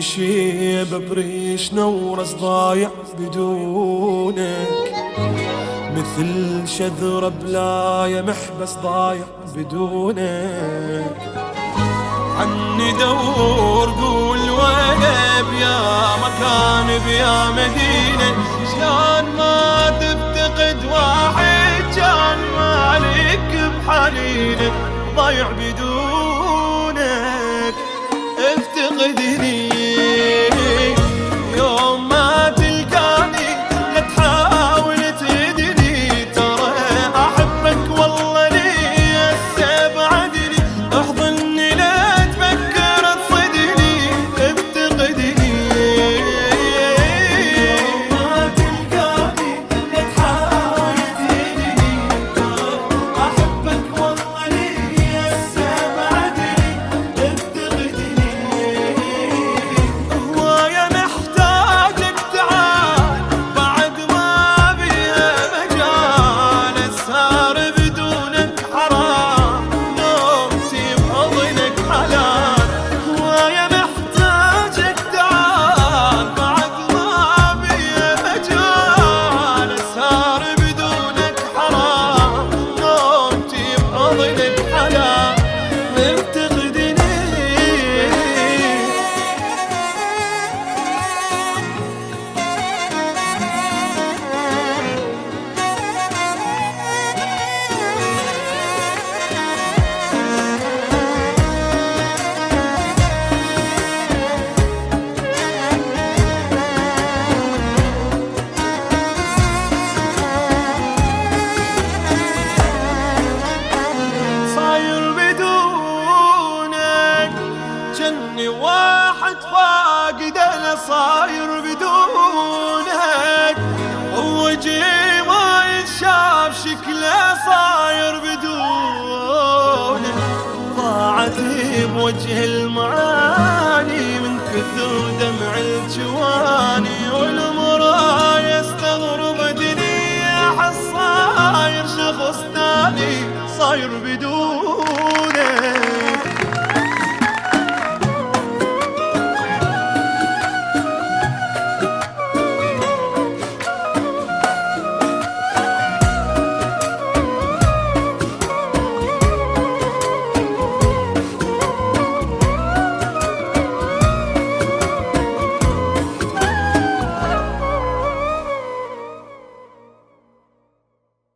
شيب بريش نورس ضايع بدونك، مثل شذرة بلاية محبس ضايع بدونك. عني دور قول وين بيا مكان بيا مدينة، شلون ما تفتقد واحد كان مالك بحنينه ضايع بدونك. افتقدني يوم ما تلقاني، لا تحاول تهدني، ترى احبك والله لي هسه بعدني، احضني لا تفكر تصدني. افتقدني يوم ما تلقاني، لا تحاول تهدني، ترى احبك والله لي هسه بعدني. افتقدني هواية محتاجك تعال بعد ما بيها مجال، اسهر بدونك حرام نومتي بحضنك حلال. هواية محتاجك تعال بعد ما بيها مجال، اسهر بدونك حرام نومتي بحضنك حلال. افتقدني صاير بدونك جني واحد فاقد، انا صاير بدونك، ووجهي ما يتشاف شكله صاير بدونك. ضاعت بوجه المعاني من كثر دمع الجواني، والمرايا استغربتني احس صاير شخص ثاني صاير بدونك.